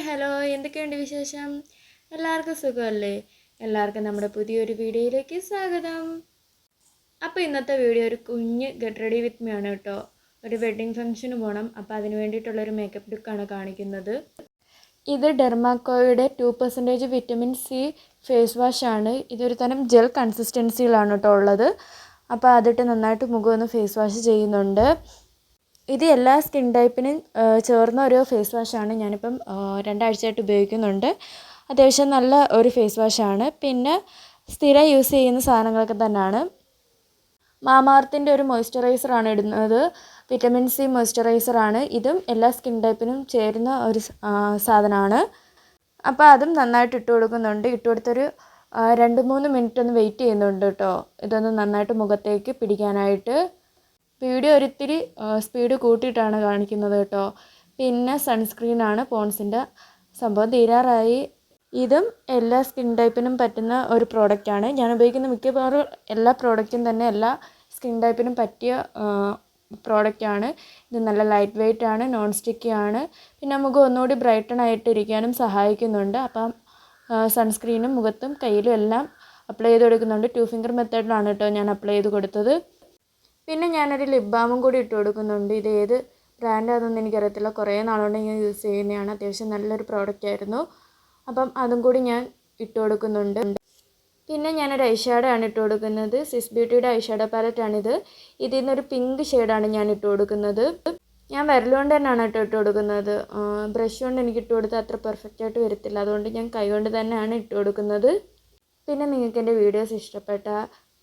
Hello, എന്തൊക്കെയുണ്ട് വിശേഷം? എല്ലാവർക്കും സുഖമല്ലേ? എല്ലാവർക്കും നമ്മുടെ പുതിയൊരു വീഡിയോയിലേക്ക് സ്വാഗതം. അപ്പോൾ ഇന്നത്തെ വീഡിയോ ഒരു കുഞ്ഞ് ഗെറ്റ് റെഡി വിത്ത് മീ ആണ് കേട്ടോ. ഒരു വെഡ്ഡിങ് ഫംഗ്ഷന് പോകണം. അപ്പോൾ അതിന് വേണ്ടിയിട്ടുള്ളൊരു മേക്കപ്പ് ലുക്കാണ് കാണിക്കുന്നത്. ഇത് ഡെർമാക്കോയുടെ 2% വിറ്റമിൻ സി ഫേസ് വാഷാണ്. ഇതൊരു തരം ജെൽ കൺസിസ്റ്റൻസിയിലാണ് കേട്ടോ ഉള്ളത്. അപ്പോൾ അതിട്ട് നന്നായിട്ട് മുഖം ഒന്ന് ഫേസ് വാഷ് ചെയ്യുന്നുണ്ട്. ഇത് എല്ലാ സ്കിൻ ടൈപ്പിനും ചേർന്ന ഒരു ഫേസ് വാഷാണ്. ഞാനിപ്പം 2 ആഴ്ചയായിട്ട് ഉപയോഗിക്കുന്നുണ്ട്. അത്യാവശ്യം നല്ല ഒരു ഫേസ് വാഷാണ്. പിന്നെ സ്ഥിരം യൂസ് ചെയ്യുന്ന സാധനങ്ങളൊക്കെ തന്നെയാണ്. മാമാർത്തിൻ്റെ ഒരു മോയ്സ്ചറൈസറാണ് ഇടുന്നത്. വിറ്റമിൻ സി മോയ്സ്ചറൈസറാണ്. ഇതും എല്ലാ സ്കിൻ ടൈപ്പിനും ചേരുന്ന ഒരു സാധനമാണ്. അപ്പോൾ അതും നന്നായിട്ട് ഇട്ട് കൊടുക്കുന്നുണ്ട്. ഇട്ട് കൊടുത്തൊരു 2-3 മിനിറ്റ് ഒന്ന് വെയിറ്റ് ചെയ്യുന്നുണ്ട് കേട്ടോ, ഇതൊന്ന് നന്നായിട്ട് മുഖത്തേക്ക് പിടിക്കാനായിട്ട്. വീഡിയോ ഒരിത്തിരി സ്പീഡ് കൂട്ടിയിട്ടാണ് കാണിക്കുന്നത് കേട്ടോ. പിന്നെ സൺസ്ക്രീനാണ് പോൺസിൻ്റെ. സംഭവം തീരാറായി. ഇതും എല്ലാ സ്കിൻ ടൈപ്പിനും പറ്റുന്ന ഒരു പ്രോഡക്റ്റാണ്. ഞാൻ ഉപയോഗിക്കുന്ന മിക്കവാറും എല്ലാ പ്രോഡക്റ്റും തന്നെ എല്ലാ സ്കിൻ ടൈപ്പിനും പറ്റിയ പ്രോഡക്റ്റാണ്. ഇത് നല്ല ലൈറ്റ് വെയ്റ്റ് ആണ്, നോൺ സ്റ്റിക്കി ആണ്. പിന്നെ നമുക്ക് ഒന്നുകൂടി ബ്രൈറ്റൺ ആയിട്ടിരിക്കാനും സഹായിക്കുന്നുണ്ട്. അപ്പം സൺസ്ക്രീനും മുഖത്തും കയ്യിലും എല്ലാം അപ്ലൈ ചെയ്ത് കൊടുക്കുന്നുണ്ട്. 2 ഫിംഗർ മെത്തേഡിലാണ് കേട്ടോ ഞാൻ അപ്ലൈ ചെയ്ത് കൊടുത്തത്. പിന്നെ ഞാനൊരു ലിപ് ബാമും കൂടി ഇട്ട് കൊടുക്കുന്നുണ്ട്. ഇത് ഏത് ബ്രാൻഡാണെന്നൊന്നും എനിക്കറിയത്തില്ല. കുറേ നാളുകൊണ്ട് ഞാൻ യൂസ് ചെയ്യുന്നതാണ്. അത്യാവശ്യം നല്ലൊരു പ്രോഡക്റ്റ് ആയിരുന്നു. അപ്പം അതും കൂടി ഞാൻ ഇട്ട് കൊടുക്കുന്നുണ്ട്. പിന്നെ ഞാനൊരു ഐ ഷാഡോ ആണ് ഇട്ട് കൊടുക്കുന്നത്. സിസ് ബ്യൂട്ടിയുടെ ഐ ഷാഡോ പാലറ്റാണിത്. ഇതിൽ നിന്നൊരു പിങ്ക് ഷെയ്ഡാണ് ഞാൻ ഇട്ട് കൊടുക്കുന്നത്. ഞാൻ വിരലുകൊണ്ട് തന്നെയാണ് ഇട്ട് കൊടുക്കുന്നത്. ബ്രഷ് കൊണ്ട് എനിക്ക് ഇട്ട് കൊടുത്താൽ അത്ര പെർഫെക്റ്റ് ആയിട്ട് വരത്തില്ല. അതുകൊണ്ട് ഞാൻ കൈകൊണ്ട് തന്നെയാണ് ഇട്ട് കൊടുക്കുന്നത്. പിന്നെ നിങ്ങൾക്ക് എൻ്റെ വീഡിയോസ് ഇഷ്ടപ്പെട്ട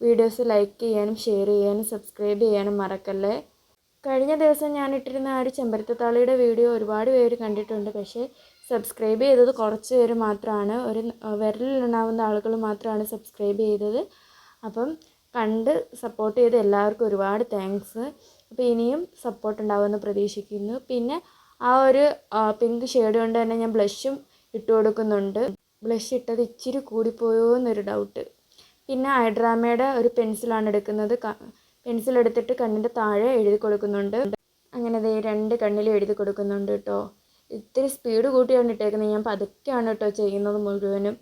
വീഡിയോസ് ലൈക്ക് ചെയ്യാനും ഷെയർ ചെയ്യാനും സബ്സ്ക്രൈബ് ചെയ്യാനും മറക്കല്ലേ. കഴിഞ്ഞ ദിവസം ഞാൻ ഇട്ടിരുന്ന ആ ഒരു ചെമ്പരത്തിത്താളിയുടെ വീഡിയോ ഒരുപാട് പേര് കണ്ടിട്ടുണ്ട്. പക്ഷേ സബ്സ്ക്രൈബ് ചെയ്തത് കുറച്ച് പേര് മാത്രമാണ്. ഒരു വിരലിലുണ്ടാവുന്ന ആളുകൾ മാത്രമാണ് സബ്സ്ക്രൈബ് ചെയ്തത്. അപ്പം കണ്ട് സപ്പോർട്ട് ചെയ്ത് എല്ലാവർക്കും ഒരുപാട് താങ്ക്സ്. അപ്പോൾ ഇനിയും സപ്പോർട്ട് ഉണ്ടാവുമെന്ന് പ്രതീക്ഷിക്കുന്നു. പിന്നെ ആ ഒരു പിങ്ക് ഷെയ്ഡ് കൊണ്ട് തന്നെ ഞാൻ ബ്ലഷും ഇട്ട് കൊടുക്കുന്നുണ്ട്. ബ്ലഷ് ഇട്ടത് ഇച്ചിരി കൂടിപ്പോയോ എന്നൊരു ഡൗട്ട്. പിന്നെ ഐഡ്രാമയുടെ ഒരു പെൻസിലാണ് എടുക്കുന്നത്. പെൻസിൽ എടുത്തിട്ട് കണ്ണിൻ്റെ താഴെ എഴുതി കൊടുക്കുന്നുണ്ട്. അങ്ങനെ ദേ 2 കണ്ണിലും എഴുതി കൊടുക്കുന്നുണ്ട് കേട്ടോ. ഇത്തിരി സ്പീഡ് കൂട്ടിയാണ് ഇട്ടേക്കുന്നത്. ഞാൻ പതുക്കെയാണ് കേട്ടോ ചെയ്യുന്നത് മുഴുവനും.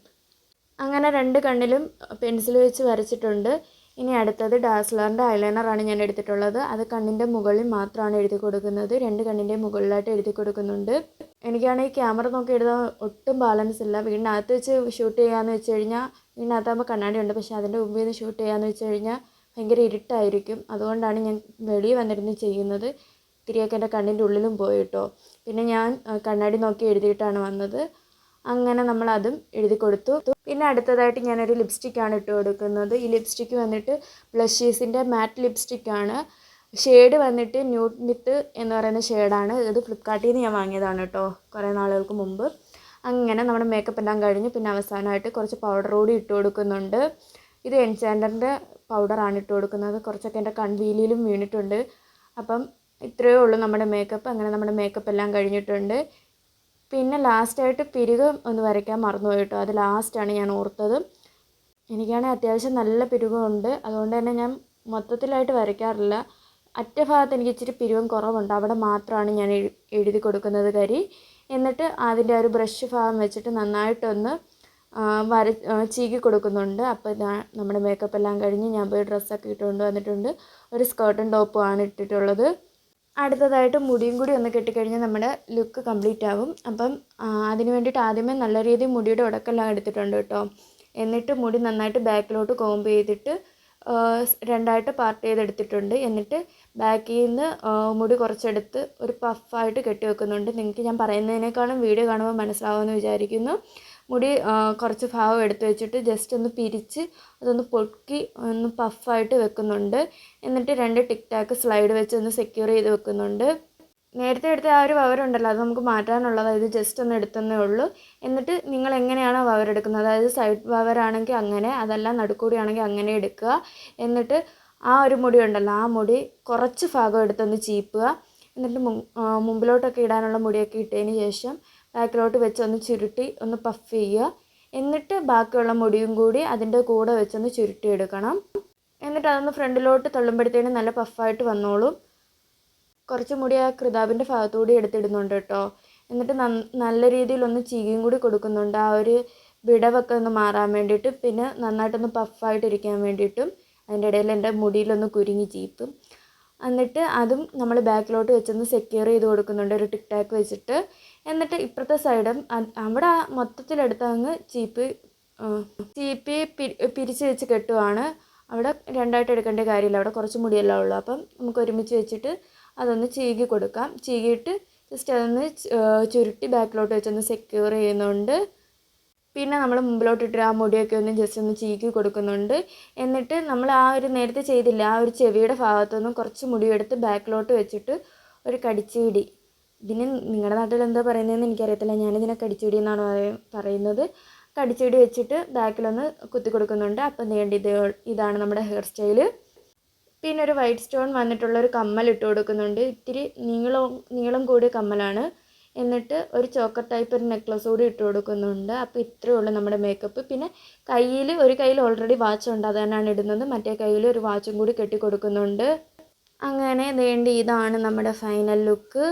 അങ്ങനെ 2 കണ്ണിലും പെൻസിൽ വെച്ച് വരച്ചിട്ടുണ്ട്. ഇനി അടുത്തത് ഡാസ്ലറിൻ്റെ ഐലൈനറാണ് ഞാൻ എടുത്തിട്ടുള്ളത്. അത് കണ്ണിൻ്റെ മുകളിൽ മാത്രമാണ് എഴുതി കൊടുക്കുന്നത്. 2 കണ്ണിൻ്റെ മുകളിലായിട്ട് എഴുതി കൊടുക്കുന്നുണ്ട്. എനിക്കാണെങ്കിൽ ക്യാമറ നോക്കി എഴുതാൻ ഒട്ടും ബാലൻസ് ഇല്ല. വീടിനകത്ത് വെച്ച് ഷൂട്ട് ചെയ്യാമെന്ന് വെച്ച് കഴിഞ്ഞാൽ വീടിനകത്താകുമ്പോൾ കണ്ണാടി ഉണ്ട്. പക്ഷേ അതിൻ്റെ മുമ്പിൽ നിന്ന് ഷൂട്ട് ചെയ്യാമെന്ന് വെച്ച് കഴിഞ്ഞാൽ ഭയങ്കര ഇരുട്ടായിരിക്കും. അതുകൊണ്ടാണ് ഞാൻ വെളിയിൽ വന്നിരുന്ന് ചെയ്യുന്നത്. ഇത്തിരിയൊക്കെ എൻ്റെ കണ്ണിൻ്റെ ഉള്ളിലും പോയി കേട്ടോ. പിന്നെ ഞാൻ കണ്ണാടി നോക്കി എഴുതിയിട്ടാണ് വന്നത്. അങ്ങനെ നമ്മളതും എഴുതി കൊടുത്തു. പിന്നെ അടുത്തതായിട്ട് ഞാനൊരു ലിപ്സ്റ്റിക്കാണ് ഇട്ട് കൊടുക്കുന്നത്. ഈ ലിപ്സ്റ്റിക്ക് വന്നിട്ട് ബ്ലഷീസിൻ്റെ മാറ്റ് ലിപ്സ്റ്റിക്കാണ്. ഷെയ്ഡ് വന്നിട്ട് ന്യൂഡ് മിത്ത് എന്ന് പറയുന്ന ഷെയ്ഡാണ്. ഇത് ഫ്ലിപ്കാർട്ടിൽ നിന്ന് ഞാൻ വാങ്ങിയതാണ് കേട്ടോ, കുറേ നാളുകൾക്ക് മുമ്പ്. അങ്ങനെ നമ്മുടെ മേക്കപ്പ് എല്ലാം കഴിഞ്ഞ് പിന്നെ അവസാനമായിട്ട് കുറച്ച് പൗഡർ കൂടി ഇട്ട് കൊടുക്കുന്നുണ്ട്. ഇത് എൻചാൻഡറിൻ്റെ പൗഡറാണ് ഇട്ട് കൊടുക്കുന്നത്. കുറച്ചൊക്കെ എൻ്റെ കൺവീലിയിലും വീണിട്ടുണ്ട്. അപ്പം ഇത്രയേ ഉള്ളൂ നമ്മുടെ മേക്കപ്പ്. അങ്ങനെ നമ്മുടെ മേക്കപ്പ് എല്ലാം കഴിഞ്ഞിട്ടുണ്ട്. പിന്നെ ലാസ്റ്റായിട്ട് പിരുകം ഒന്ന് വരയ്ക്കാൻ മറന്നുപോയി കേട്ടോ. അത് ലാസ്റ്റാണ് ഞാൻ ഓർത്തത്. എനിക്കാണെങ്കിൽ അത്യാവശ്യം നല്ല പിരുകമുണ്ട്. അതുകൊണ്ട് തന്നെ ഞാൻ മൊത്തത്തിലായിട്ട് വരയ്ക്കാറില്ല. അറ്റഭാഗത്ത് എനിക്ക് ഇച്ചിരി പിരുവം കുറവുണ്ട്. അവിടെ മാത്രമാണ് ഞാൻ എഴുതി കൊടുക്കുന്നത് കരി. എന്നിട്ട് അതിൻ്റെ ഒരു ബ്രഷ് ഭാഗം വെച്ചിട്ട് നന്നായിട്ടൊന്ന് ചീകി കൊടുക്കുന്നുണ്ട്. അപ്പോൾ നമ്മുടെ മേക്കപ്പ് എല്ലാം കഴിഞ്ഞ് ഞാൻ പോയി ഡ്രസ്സൊക്കെ ഇട്ടുകൊണ്ട് വന്നിട്ടുണ്ട്. ഒരു സ്കേർട്ടും ടോപ്പുമാണ് ഇട്ടിട്ടുള്ളത്. അടുത്തതായിട്ട് മുടിയും കൂടി ഒന്ന് കെട്ടിക്കഴിഞ്ഞാൽ നമ്മുടെ ലുക്ക് കംപ്ലീറ്റ് ആകും. അപ്പം അതിന് വേണ്ടിയിട്ട് ആദ്യമേ നല്ല രീതിയിൽ മുടിയുടെ ഉടക്കെല്ലാം എടുത്തിട്ടുണ്ട് കേട്ടോ. എന്നിട്ട് മുടി നന്നായിട്ട് ബാക്കിലോട്ട് കോംബ് ചെയ്തിട്ട് 2ആയിട്ട് പാർട്ട് ചെയ്തെടുത്തിട്ടുണ്ട്. എന്നിട്ട് ബാക്കിൽ നിന്ന് മുടി കുറച്ചെടുത്ത് ഒരു പഫായിട്ട് കെട്ടി വെക്കുന്നുണ്ട്. നിങ്ങൾക്ക് ഞാൻ പറയുന്നതിനേക്കാളും വീഡിയോ കാണുമ്പോൾ മനസ്സിലാവുമെന്ന് വിചാരിക്കുന്നു. മുടി കുറച്ച് ഭാഗം എടുത്ത് വെച്ചിട്ട് ജസ്റ്റ് ഒന്ന് പിരിച്ച് അതൊന്ന് പൊക്കി ഒന്ന് പഫായിട്ട് വെക്കുന്നുണ്ട്. എന്നിട്ട് 2 ടിക് ടാക്ക് സ്ലൈഡ് വെച്ച് ഒന്ന് സെക്യൂർ ചെയ്ത് വെക്കുന്നുണ്ട്. നേരത്തെ എടുത്ത ആ ഒരു വവറുണ്ടല്ലോ, അത് നമുക്ക് മാറ്റാനുള്ളതാണ്. ഇത് ജസ്റ്റ് ഒന്ന് എടുത്തന്നേ ഉള്ളൂ. എന്നിട്ട് നിങ്ങൾ എങ്ങനെയാണോ വവറെടുക്കുന്നത്, അതായത് സൈഡ് വവറാണെങ്കിൽ അങ്ങനെ, അതല്ല നടുക്കൂടിയാണെങ്കിൽ അങ്ങനെ എടുക്കുക. എന്നിട്ട് ആ ഒരു മുടി ഉണ്ടല്ലോ, ആ മുടി കുറച്ച് ഭാഗം എടുത്തൊന്ന് ചീപ്പുക. എന്നിട്ട് മുമ്പിലോട്ടൊക്കെ ഇടാനുള്ള മുടിയൊക്കെ ഇട്ടതിന് ശേഷം ബാക്കിലോട്ട് വെച്ച് ഒന്ന് ചുരുട്ടി ഒന്ന് പഫ് ചെയ്യുക. എന്നിട്ട് ബാക്കിയുള്ള മുടിയും കൂടി അതിൻ്റെ കൂടെ വെച്ചൊന്ന് ചുരുട്ടിയെടുക്കണം. എന്നിട്ട് അതൊന്ന് ഫ്രണ്ടിലോട്ട് തള്ളുമ്പോഴത്തേനും നല്ല പഫായിട്ട് വന്നോളും. കുറച്ച് മുടി ആ കൃതാവിൻ്റെ ഭാഗത്തുകൂടി എടുത്തിടുന്നുണ്ട് കേട്ടോ. എന്നിട്ട് നല്ല രീതിയിലൊന്ന് ചീകിയും കൂടി കൊടുക്കുന്നുണ്ട്, ആ ഒരു വിടവൊക്കെ ഒന്ന് മാറാൻ വേണ്ടിയിട്ട്, പിന്നെ നന്നായിട്ടൊന്ന് പഫായിട്ടിരിക്കാൻ വേണ്ടിയിട്ടും. അതിൻ്റെ ഇടയിൽ എൻ്റെ മുടിയിലൊന്ന് കുരുങ്ങി ചീപ്പും. എന്നിട്ട് അതും നമ്മൾ ബാക്കിലോട്ട് വെച്ചൊന്ന് സെക്യൂർ ചെയ്ത് കൊടുക്കുന്നുണ്ട് ഒരു ടിക് ടാക്ക് വെച്ചിട്ട്. എന്നിട്ട് ഇപ്പുറത്തെ സൈഡും അവിടെ മൊത്തത്തിലെടുത്ത് അങ്ങ് ചീപ്പി പിരിച്ച് വെച്ച് കെട്ടുവാണ്. അവിടെ രണ്ടായിട്ട് എടുക്കേണ്ട കാര്യമില്ല, അവിടെ കുറച്ച് മുടിയെല്ലാം ഉള്ളൂ. അപ്പം നമുക്ക് ഒരുമിച്ച് വെച്ചിട്ട് അതൊന്ന് ചീകി കൊടുക്കാം. ചീകിയിട്ട് ജസ്റ്റ് അതൊന്ന് ചുരുട്ടി ബാക്കിലോട്ട് വെച്ചൊന്ന് സെക്യൂർ ചെയ്യുന്നുണ്ട്. പിന്നെ നമ്മൾ മുമ്പിലോട്ടിട്ട് ആ മുടിയൊക്കെ ഒന്ന് ജസ്റ്റ് ഒന്ന് ചീകി കൊടുക്കുന്നുണ്ട്. എന്നിട്ട് നമ്മൾ ആ ഒരു നേരത്തെ ചെയ്തില്ല, ആ ഒരു ചെവിയുടെ ഭാഗത്തുനിന്നും കുറച്ച് മുടിയെടുത്ത് ബാക്കിലോട്ട് വെച്ചിട്ട് ഒരു കടിച്ചുപിടി. ഇതിന് നിങ്ങളുടെ നാട്ടിൽ എന്താ പറയുന്നതെന്ന് എനിക്കറിയത്തില്ല, ഞാനിതിനെ കടിച്ചുപിടി എന്നാണ് പറയുന്നത്. കടിച്ചുപിടി വെച്ചിട്ട് ബാക്കിലൊന്ന് കുത്തി കൊടുക്കുന്നുണ്ട്. അപ്പം ഇതാണ് നമ്മുടെ ഹെയർ സ്റ്റൈല്. പിന്നെ ഒരു വൈറ്റ് സ്റ്റോൺ വന്നിട്ടുള്ളൊരു കമ്മൽ ഇട്ട് കൊടുക്കുന്നുണ്ട്. ഇത്തിരി നീളം കൂടിയ കമ്മലാണ്. എന്നിട്ട് ഒരു ചോക്കർ ടൈപ്പ് ഒരു നെക്ലസ് കൂടി ഇട്ട് കൊടുക്കുന്നുണ്ട്. അപ്പോൾ ഇത്രയേ ഉള്ളൂ നമ്മുടെ മേക്കപ്പ്. പിന്നെ ഒരു കയ്യിൽ ഓൾറെഡി വാച്ച് ഉണ്ട്, അത് തന്നെയാണ് ഇടുന്നത്. മറ്റേ കയ്യിൽ ഒരു വാച്ചും കൂടി കെട്ടി കൊടുക്കുന്നുണ്ട്. അങ്ങനെ ഇതാണ് നമ്മുടെ ഫൈനൽ ലുക്ക്.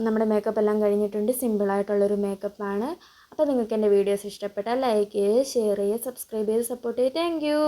നമ്മുടെ മേക്കപ്പ് എല്ലാം കഴിഞ്ഞിട്ടുണ്ട്. സിമ്പിളായിട്ടുള്ളൊരു മേക്കപ്പാണ്. അപ്പോൾ നിങ്ങൾക്ക് എൻ്റെ വീഡിയോസ് ഇഷ്ടപ്പെട്ടാൽ ലൈക്ക് ചെയ്യുക, ഷെയർ ചെയ്യുക, സബ്സ്ക്രൈബ് ചെയ്ത് സപ്പോർട്ട് ചെയ്യുക. Thank you.